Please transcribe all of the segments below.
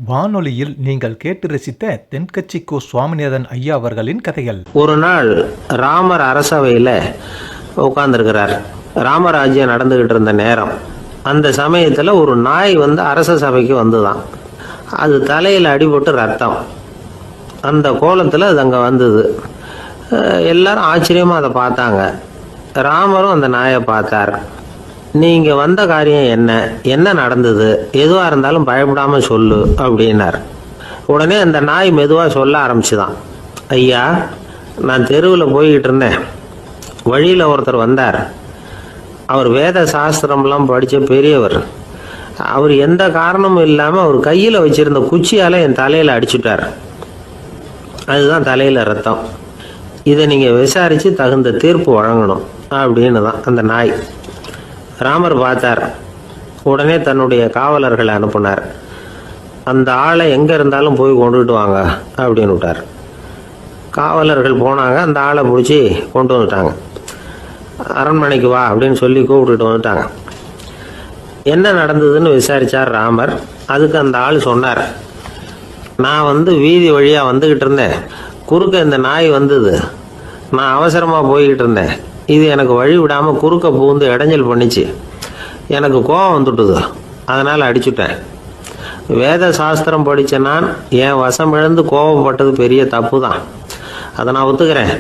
வானொலியில் நீங்கள் கேட்டு ரசித்த தென்கட்சி கோ சுவாமிநாதன் ஐயா அவர்களின் கதைகள். ஒரு நாள் ராமர் அரசவையில் உட்கார்ந்துருக்கிறார். ராமராஜ்யம் நடந்துகிட்டு இருந்த நேரம். அந்த சமயத்தில் ஒரு நாய் அரச சபைக்கு வந்துதான். அது தலையில் அடிபட்டு ரத்தம். அந்த கோலத்தில் அது அங்கே வந்தது. எல்லாரும் ஆச்சரியமாக அதை பார்த்தாங்க. ராமரும் அந்த நாயை பார்த்தார். நீங்கள் வந்த காரியம் என்ன நடந்தது, எதுவாக இருந்தாலும் பயப்படாமல் சொல்லு அப்படின்னார். உடனே அந்த நாய் மெதுவாக சொல்ல ஆரம்பிச்சுதான். ஐயா, நான் தெருவில் போய்கிட்டு இருந்தேன். வழியில் ஒருத்தர் வந்தார். அவர் வேத சாஸ்திரம்லாம் படித்த பெரியவர். அவர் எந்த காரணமும் இல்லாமல் அவர் கையில் வச்சுருந்த குச்சியால் என் தலையில் அடிச்சுட்டார். அதுதான் தலையில் ரத்தம். இதை நீங்கள் விசாரித்து தகுந்த தீர்ப்பு வழங்கணும் அப்படின்னு தான் அந்த நாய். ராமர் பார்த்தார். உடனே தன்னுடைய காவலர்களை அனுப்புனார். அந்த ஆளை எங்கே இருந்தாலும் போய் கொண்டுகிட்டு வாங்க அப்படின்னு விட்டார். காவலர்கள் போனாங்க. அந்த ஆளை பிடிச்சி கொண்டு வந்துட்டாங்க. அரண்மனைக்கு வா அப்படின்னு சொல்லி கூப்பிட்டுட்டு வந்துட்டாங்க. என்ன நடந்ததுன்னு விசாரித்தார் ராமர். அதுக்கு அந்த ஆள் சொன்னார், நான் வீதி வழியாக வந்துக்கிட்டு இருந்தேன். குறுக்க இந்த நாய் வந்தது. நான் அவசரமாக போய்கிட்டு இருந்தேன். இது எனக்கு வழி விடாமல் குறுக்க பூந்து இடைஞ்சல் பண்ணிச்சு. எனக்கு கோபம் வந்துட்டுது. அதனால் அடிச்சுட்டேன். வேத சாஸ்திரம் படித்த நான் என் வசம் இழந்து கோபப்பட்டது பெரிய தப்பு தான். அதை நான் ஒத்துக்கிறேன்.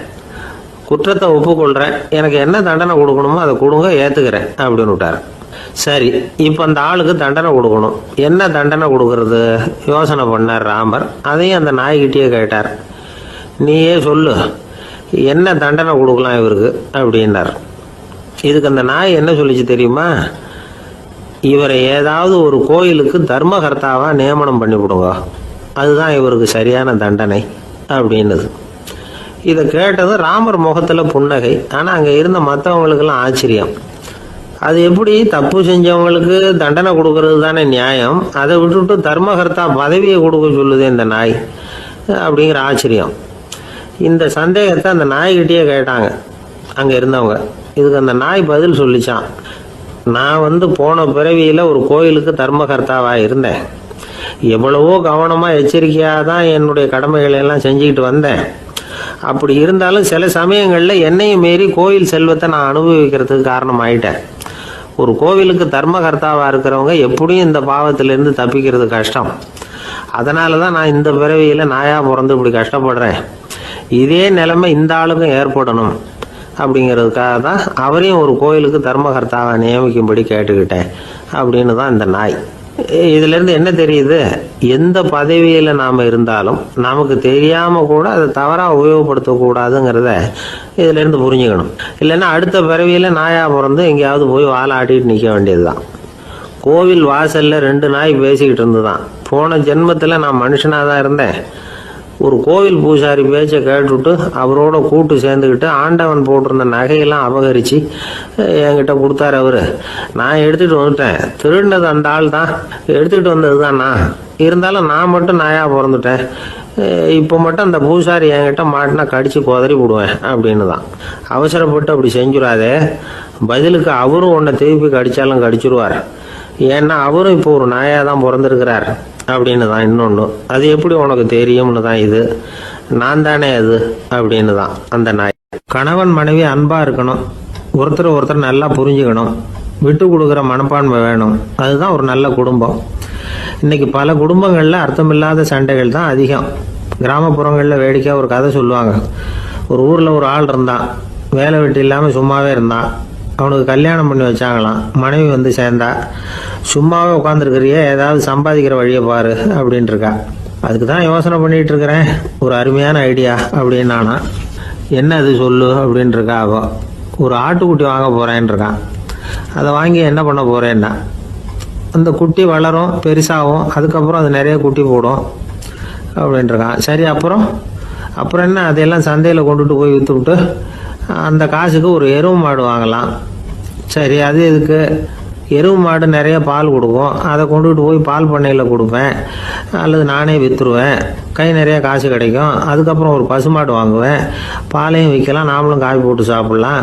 குற்றத்தை ஒப்புக்கொள்கிறேன். எனக்கு என்ன தண்டனை கொடுக்கணுமோ அதை கொடுங்க, ஏற்றுக்கிறேன் அப்படின்னு விட்டார். சரி, இப்போ அந்த ஆளுக்கு தண்டனை கொடுக்கணும். என்ன தண்டனை கொடுக்கறது யோசனை பண்ணார் ராமர். அதையும் அந்த நாய்கிட்டே கேட்டார். நீயே சொல்லு, என்ன தண்டனை கொடுக்கலாம் இவருக்கு அப்படின்னார். இதுக்கு அந்த நாய் என்ன சொல்லிச்சு தெரியுமா? இவரை ஏதாவது ஒரு கோயிலுக்கு தர்மகர்த்தாவாக நியமனம் பண்ணிவிடுங்க, அதுதான் இவருக்கு சரியான தண்டனை அப்படின்னுது. இதை கேட்டதும் ராமர் முகத்தில் புன்னகை. ஆனால் அங்கே இருந்த மற்றவங்களுக்கெல்லாம் ஆச்சரியம். அது எப்படி, தப்பு செஞ்சவங்களுக்கு தண்டனை கொடுக்கறது தானே நியாயம், அதை விட்டுவிட்டு தர்மகர்த்தா பதவியை கொடுக்க சொல்லுது இந்த நாய் அப்படிங்கிற ஆச்சரியம். இந்த சந்தேகத்தை அந்த நாய்கிட்டே கேட்டாங்க அங்கே இருந்தவங்க. இதுக்கு அந்த நாய் பதில் சொல்லிச்சான். நான் போன பிறவியில் ஒரு கோயிலுக்கு தர்மகர்த்தாவாக இருந்தேன். எவ்வளவோ கவனமாக எச்சரிக்கையாக தான் என்னுடைய கடமைகளை எல்லாம் செஞ்சுக்கிட்டு வந்தேன். அப்படி இருந்தாலும் சில சமயங்களில் என்னையும் மீறி கோயில் செல்வத்தை நான் அனுபவிக்கிறதுக்கு காரணமாயிட்டேன். ஒரு கோவிலுக்கு தர்மகர்த்தாவாக இருக்கிறவங்க எப்படியும் இந்த பாவத்திலேருந்து தப்பிக்கிறது கஷ்டம். அதனால தான் நான் இந்த பிறவியில் நாயாக பிறந்து இப்படி கஷ்டப்படுறேன். இதே நிலைமை இந்த ஆளுக்கும் ஏற்படணும் அப்படிங்கிறதுக்காக தான் அவரையும் ஒரு கோயிலுக்கு தர்மகர்த்தாவை நியமிக்கும்படி கேட்டுக்கிட்டேன் அப்படின்னு தான் இந்த நாய். இதிலேருந்து என்ன தெரியுது? எந்த பதவியில் நாம் இருந்தாலும் நமக்கு தெரியாமல் கூட அதை தவறாக உபயோகப்படுத்தக்கூடாதுங்கிறத இதிலேருந்து புரிஞ்சுக்கணும். இல்லைன்னா அடுத்த பிறவியில் நாயாக பிறந்து எங்கேயாவது போய் வாழாட்டிட்டு நிற்க வேண்டியது தான். கோவில் வாசலில் 2 நாய் பேசிக்கிட்டு இருந்துதான். போன ஜென்மத்தில் நான் மனுஷனாக தான் இருந்தேன். ஒரு கோவில் பூசாரி பேச்சை கேட்டுவிட்டு அவரோட கூட்டு சேர்ந்துக்கிட்டு ஆண்டவன் போட்டிருந்த நகையெல்லாம் அபகரித்து என்கிட்ட கொடுத்தாரு அவர். நான் எடுத்துகிட்டு வந்துட்டேன். திருடினது அந்த ஆள் தான், எடுத்துகிட்டு வந்தது தான் நான். இருந்தாலும் நான் மட்டும் நாயாக பிறந்துட்டேன். இப்போ மட்டும் அந்த பூசாரி என்கிட்ட மாட்டினா கடித்து குதறி விடுவேன் அப்படின்னு தான். அவசரப்பட்டு அப்படி செஞ்சுடாதே. பதிலுக்கு அவரும் உன்னை திருப்பி கடித்தாலும் கடிச்சிருவார். ஏன்னா அவரும் இப்போ ஒரு நாயாக தான் பிறந்திருக்கிறார் அப்படின்னு தான். இன்னொன்று, அது எப்படி உனக்கு தெரியும்னு தான். இது நான் தானே அது அப்படின்னு தான் அந்த நாய். கணவன் மனைவி அன்பாக இருக்கணும். ஒருத்தர் நல்லா புரிஞ்சுக்கணும். விட்டு கொடுக்குற மனப்பான்மை வேணும். அதுதான் ஒரு நல்ல குடும்பம். இன்னைக்கு பல குடும்பங்களில் அர்த்தமில்லாத சண்டைகள் தான் அதிகம். கிராமப்புறங்களில் வேடிக்கையாக ஒரு கதை சொல்லுவாங்க. ஒரு ஊரில் ஒரு ஆள் இருந்தான். வேலை வெட்டி இல்லாமல் சும்மாவே இருந்தான். அவனுக்கு கல்யாணம் பண்ணி வச்சாங்களாம். மனைவி சேர்ந்தா. சும்மாவே உட்காந்துருக்கிறியே, ஏதாவது சம்பாதிக்கிற வழியை பாரு அப்படின்ட்டு இருக்கா. அதுக்கு தான் யோசனை பண்ணிகிட்டு இருக்கிறேன். ஒரு அருமையான ஐடியா அப்படின்னு நானா. என்ன அது சொல்லு அப்படின்ட்டு இருக்கா. அவ ஒரு ஆட்டுக்குட்டி வாங்க போகிறேன்னு இருக்கான். அதை வாங்கி என்ன பண்ண போகிறேன்னா, அந்த குட்டி வளரும், பெருசாகும், அதுக்கப்புறம் அது நிறைய குட்டி போடும் அப்படின்ட்டுருக்கான். சரி, அப்புறம் என்ன, அதையெல்லாம் சந்தையில் கொண்டுட்டு போய் விற்றுவிட்டு அந்த காசுக்கு ஒரு எருவு மாடு வாங்கலாம். சரி, அது எதுக்கு? எருவு மாடு நிறைய பால் கொடுக்கும், அதை கொண்டுகிட்டு போய் பால் பண்ணையில் கொடுப்பேன், அல்லது நானே விற்றுருவேன், கை நிறைய காசு கிடைக்கும். அதுக்கப்புறம் ஒரு பசுமாடு வாங்குவேன், பாலையும் விற்கலாம், நாமளும் காய் போட்டு சாப்பிட்லாம்,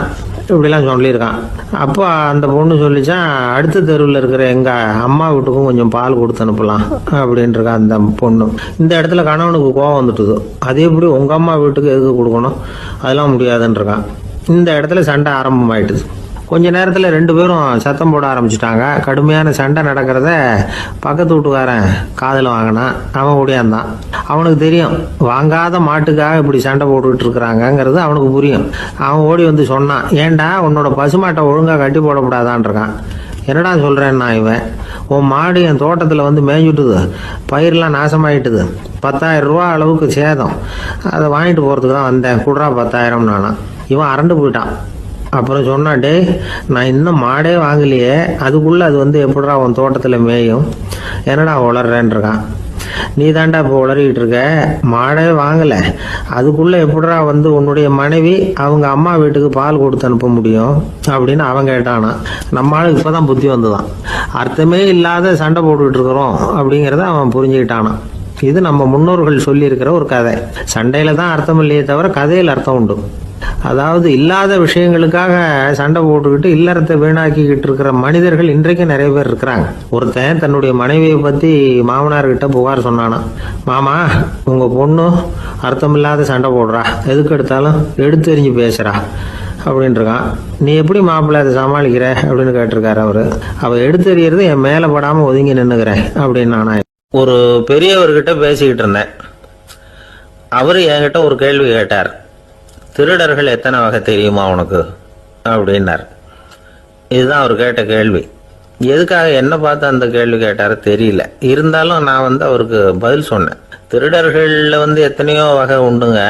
இப்படிலாம் சொல்லியிருக்கான். அப்போ அந்த பொண்ணு சொல்லிச்சான், அடுத்த தெருவில் இருக்கிற எங்கள் அம்மா வீட்டுக்கும் கொஞ்சம் பால் கொடுத்து அனுப்பலாம் அப்படின்ட்டுருக்கா அந்த பொண்ணு. இந்த இடத்துல கணவனுக்கு கோவம் வந்துட்டுது. அது எப்படி உங்கள் அம்மா வீட்டுக்கு எதுக்கு கொடுக்கணும், அதெல்லாம் முடியாதுன்றிருக்கான். இந்த இடத்துல சண்டை ஆரம்பமாயிட்டுது. கொஞ்ச நேரத்தில் 2 பேரும் சத்தம் போட ஆரம்பிச்சிட்டாங்க. கடுமையான சண்டை நடக்கிறத பக்கத்து வீட்டுக்காரன் காதில் வாங்கினான். அவன் ஓடியாந்தான். அவனுக்கு தெரியும் வாங்காத மாட்டுக்காக இப்படி சண்டை போட்டுக்கிட்டு இருக்கிறாங்கங்கிறது அவனுக்கு புரியும். அவன் ஓடி வந்து சொன்னான், ஏண்டா உன்னோட பசுமாட்டை ஒழுங்காக கட்டி போடக்கூடாதான்ருக்கான். என்னடா சொல்கிறேன்னா இவன், உன் மாடு என் தோட்டத்தில் வந்து மேய்ஞ்சுட்டுது, பயிரெலாம் நாசமாயிட்டுது, 10,000 ரூபா அளவுக்கு சேதம், அதை வாங்கிட்டு போகிறதுக்கு தான் வந்தேன், குடுறா 10,000 நானான். இவன் அரண்டு போயிட்டான். அப்புறம் சொன்னான், டே நான் இன்னும் மாடே வாங்கலையே, அதுக்குள்ளே அது வந்து எப்படிடா உன் தோட்டத்தில் மேயும், என்னடா உளறேன்ருக்கான். நீ தாண்டா இப்போ உளறிக்கிட்டு இருக்க, மாடே வாங்கலை, அதுக்குள்ளே எப்படிடா வந்து உன்னுடைய மனைவி அவங்க அம்மா வீட்டுக்கு பால் கொடுத்து அனுப்ப முடியும் அப்படின்னு அவன் கேட்டானா. நம்ம ஆளுக்கு இப்போ தான் புத்தி வந்துதான். அர்த்தமே இல்லாத சண்டை போட்டுக்கிட்டு இருக்கிறோம் அப்படிங்கிறத அவன் புரிஞ்சுக்கிட்டானான். இது நம்ம முன்னோர்கள் சொல்லியிருக்கிற ஒரு கதை. சண்டையில் தான் அர்த்தம் இல்லையே தவிர கதையில் அர்த்தம் உண்டு. அதாவது இல்லாத விஷயங்களுக்காக சண்டை போட்டுக்கிட்டு இல்லறத்தை வீணாக்கிக்கிட்டு இருக்கிற மனிதர்கள் இன்றைக்கு நிறைய பேர் இருக்கிறாங்க. ஒருத்தன் தன்னுடைய மனைவியை பற்றி மாமனார்கிட்ட புகார் சொன்னானா, மாமா உங்கள் பொண்ணு அர்த்தமில்லாத சண்டை போடுறா, எதுக்கு எடுத்தாலும் எடுத்து எறிஞ்சு பேசுகிறா அப்படின்ட்டுருக்கான். நீ எப்படி மாப்பிள்ளை அதை சமாளிக்கிற அப்படின்னு கேட்டிருக்காரு அவர். அவள் எடுத்து எறிகிறது என் மேலே படாமல் ஒதுங்கி நின்றுக்கிறேன் அப்படின்னு நானா. ஒரு பெரியவர்கிட்ட பேசிக்கிட்டு இருந்தேன். அவர் என்கிட்ட ஒரு கேள்வி கேட்டார். திருடர்கள் எத்தனை வகை தெரியுமா உனக்கு அப்படின்னார். இதுதான் அவர் கேட்ட கேள்வி. எதுக்காக என்ன பார்த்து அந்த கேள்வி கேட்டாரு தெரியல. இருந்தாலும் நான் வந்து அவருக்கு பதில் சொன்னேன். திருடர்களில் வந்து எத்தனையோ வகை உண்டுங்க.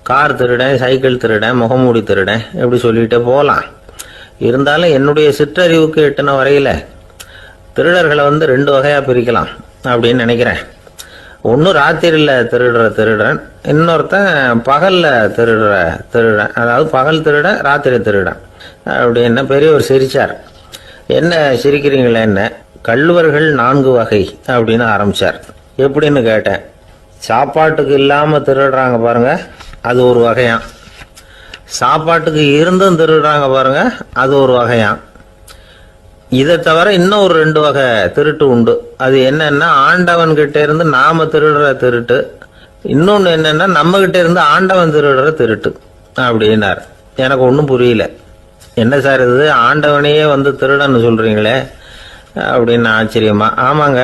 கார் திருடன், சைக்கிள் திருடன், முகமூடி திருடன், எப்படி சொல்லிகிட்டே போகலாம். இருந்தாலும் என்னுடைய சிற்றறிவுக்கு எட்டின வரையில் திருடர்களை வந்து 2 வகையாக பிரிக்கலாம் அப்படின்னு நினைக்கிறேன். ஒன்று ராத்திரியில் திருடுற திருடன், இன்னொருத்தன் பகலில் திருடுற திருடன். அதாவது பகல் திருடன், ராத்திரி திருடன் அப்படின்னு பெரியவர் சிரிச்சார். என்ன சிரிக்கிறீங்களே, என்ன கள்வர்கள் 4 வகை அப்படின்னு ஆரம்பித்தார். எப்படின்னு கேட்டேன். சாப்பாட்டுக்கு இல்லாமல் திருடுறாங்க பாருங்க, அது ஒரு வகையான். சாப்பாட்டுக்கு இருந்தும் திருடுறாங்க பாருங்க, அது ஒரு வகையான். இதை தவிர இன்னும் ஒரு 2 வகை திருட்டு உண்டு. அது என்னன்னா, ஆண்டவன் கிட்ட இருந்து நாம திருடுற திருட்டு, இன்னொன்று என்னன்னா நம்ம கிட்ட இருந்து ஆண்டவன் திருடுற திருட்டு அப்படின்னார். எனக்கு ஒன்றும் புரியல. என்ன சார் இது, ஆண்டவனையே வந்து திருடன்னு சொல்றீங்களே அப்படின்னு ஆச்சரியமா. ஆமாங்க,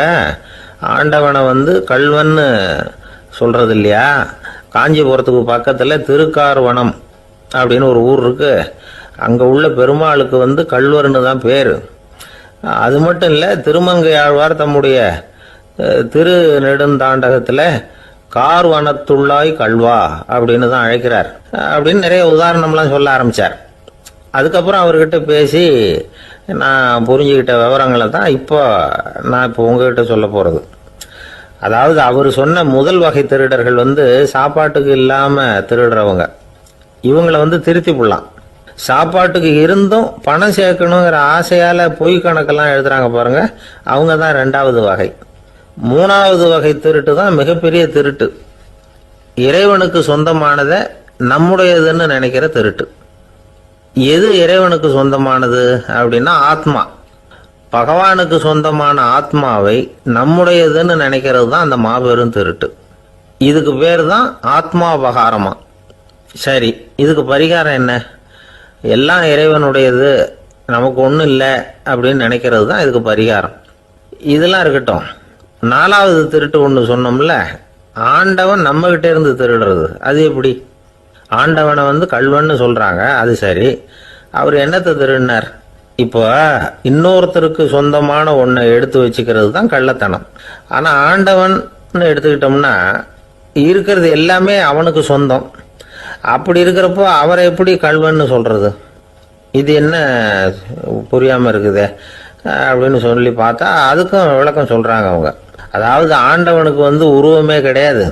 ஆண்டவனை வந்து கள்வன்னு சொல்றது இல்லையா. காஞ்சிபுரத்துக்கு பக்கத்தில் திருக்கார்வனம் அப்படின்னு ஒரு ஊர் இருக்கு. அங்கே உள்ள பெருமாளுக்கு வந்து கள்வர்னு தான் பேர். அது மட்டும் இல்லை, திருமங்கை ஆழ்வார் தம்முடைய திரு நெடுந்தாண்டகத்தில் கார்வனத்துள்ளாய் கல்வா அப்படின்னு தான் அழைக்கிறார் அப்படின்னு நிறைய உதாரணம்லாம் சொல்ல ஆரம்பித்தார். அதுக்கப்புறம் அவர்கிட்ட பேசி நான் புரிஞ்சுக்கிட்ட விவரங்களை தான் நான் இப்போ உங்ககிட்ட சொல்ல போகிறது. அதாவது அவர் சொன்ன முதல் வகை திருடர்கள் வந்து சாப்பாட்டுக்கு இல்லாமல் திருடுறவங்க. இவங்களை வந்து திருத்தி போடலாம். சாப்பாட்டுக்கு இருந்தும் பணம் சேர்க்கணுங்கிற ஆசையால் பொய் கணக்கெல்லாம் எழுதுறாங்க பாருங்க, அவங்க தான் 2வது வகை. 3வது வகை திருட்டு தான் மிகப்பெரிய திருட்டு. இறைவனுக்கு சொந்தமானதை நம்முடையதுன்னு நினைக்கிற திருட்டு. எது இறைவனுக்கு சொந்தமானது அப்படின்னா ஆத்மா. பகவானுக்கு சொந்தமான ஆத்மாவை நம்முடையதுன்னு நினைக்கிறது தான் அந்த மாபெரும் திருட்டு. இதுக்கு பேர் தான் ஆத்மாபகாரமா. சரி, இதுக்கு பரிகாரம் என்ன? எல்லாம் இறைவனுடையது, நமக்கு ஒன்றும் இல்லை அப்படின்னு நினைக்கிறது தான் இதுக்கு பரிகாரம். இதெல்லாம் இருக்கட்டும். 4வது திருட்டு ஒன்று சொன்னோம்ல, ஆண்டவன் நம்மகிட்ட இருந்து திருடுறது. அது எப்படி? ஆண்டவனை வந்து கள்வன்னு சொல்றாங்க, அது சரி. அவர் என்னத்தை திருடினார்? இப்போ இன்னொருத்தருக்கு சொந்தமான ஒன்றை எடுத்து வச்சுக்கிறது தான் கள்ளத்தனம். ஆனால் ஆண்டவன் எடுத்துக்கிட்டோம்னா இருக்கிறது எல்லாமே அவனுக்கு சொந்தம். அப்படி இருக்கிறப்போ அவரை எப்படி கள்வன்னு சொல்றது? இது என்ன புரியாமல் இருக்குதே அப்படின்னு சொல்லி பார்த்தா அதுக்கும் விளக்கம் சொல்றாங்க அவங்க. அதாவது ஆண்டவனுக்கு வந்து உருவமே கிடையாது,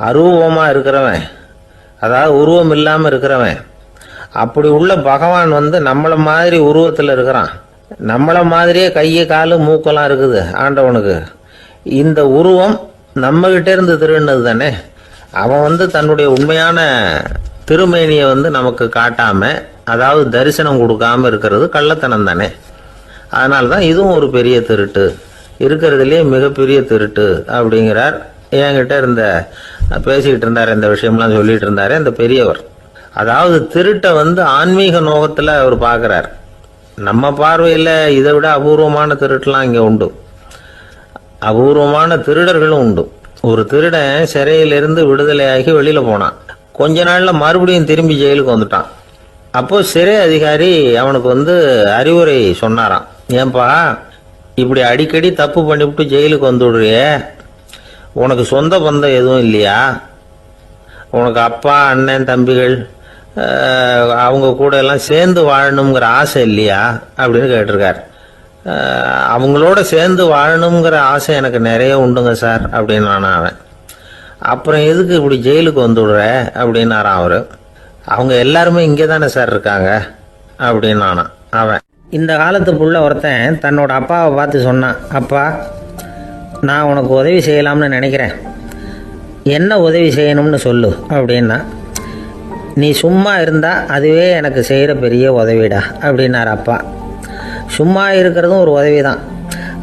அரூபமாக இருக்கிறவன், அதாவது உருவம் இல்லாமல் இருக்கிறவன். அப்படி உள்ள பகவான் வந்து நம்மளை மாதிரி உருவத்தில் இருக்கிறான். நம்மள மாதிரியே கையை காலு மூக்கெல்லாம் இருக்குது ஆண்டவனுக்கு. இந்த உருவம் நம்மகிட்ட இருந்து திருடினது தானே. அவன் தன்னுடைய உண்மையான திருமேனியை நமக்கு காட்டாம, அதாவது தரிசனம் கொடுக்காம இருக்கிறது கள்ளத்தனம் தானே. அதனால தான் இதுவும் ஒரு பெரிய திருட்டு, இருக்கிறதுலே மிகப்பெரிய திருட்டு அப்படிங்கிறார். என்கிட்ட பேசிக்கிட்டு இருந்தார், இந்த விஷயம்லாம் சொல்லிட்டு இருந்தாரு அந்த பெரியவர். அதாவது திருட்டை ஆன்மீக நோகத்தில் அவர் பார்க்குறார். நம்ம பார்வையில் இதை விட அபூர்வமான திருட்டுலாம் இங்கே உண்டு, அபூர்வமான திருடர்களும் உண்டு. ஒரு திருடன் சிறையிலிருந்து விடுதலையாகி வெளியில் போனான். கொஞ்ச நாளில் மறுபடியும் திரும்பி ஜெயிலுக்கு வந்துட்டான். அப்போ சிறை அதிகாரி அவனுக்கு அறிவுரை சொன்னாராம். ஏன்பா இப்படி அடிக்கடி தப்பு பண்ணிவிட்டு ஜெயிலுக்கு வந்துடுறிய, உனக்கு சொந்த பந்தம் எதுவும் இல்லையா? உனக்கு அப்பா அண்ணன் தம்பிகள் அவங்க கூட எல்லாம் சேர்ந்து வாழணுங்கிற ஆசை இல்லையா அப்படின்னு கேட்டிருக்கார். அவங்களோட சேர்ந்து வாழணுங்கிற ஆசை எனக்கு நிறைய உண்டுங்க சார் அப்படின்னு அவன். அப்புறம் எதுக்கு இப்படி ஜெயிலுக்கு வந்துடுற அப்படின்னாரான் அவர். அவங்க எல்லாருமே இங்கே தானே சார் இருக்காங்க அப்படின்னு அவன். இந்த காலத்து புள்ள ஒருத்தன் தன்னோட அப்பாவை பார்த்து சொன்னான், அப்பா நான் உனக்கு உதவி செய்யலாம்னு நினைக்கிறேன், என்ன உதவி செய்யணும்னு சொல்லு அப்படின்னா. நீ சும்மா இருந்தால் அதுவே எனக்கு செய்கிற பெரிய உதவிடா அப்படின்னார் அப்பா. சும்மா இருக்கிறதும் ஒரு உதவி தான்,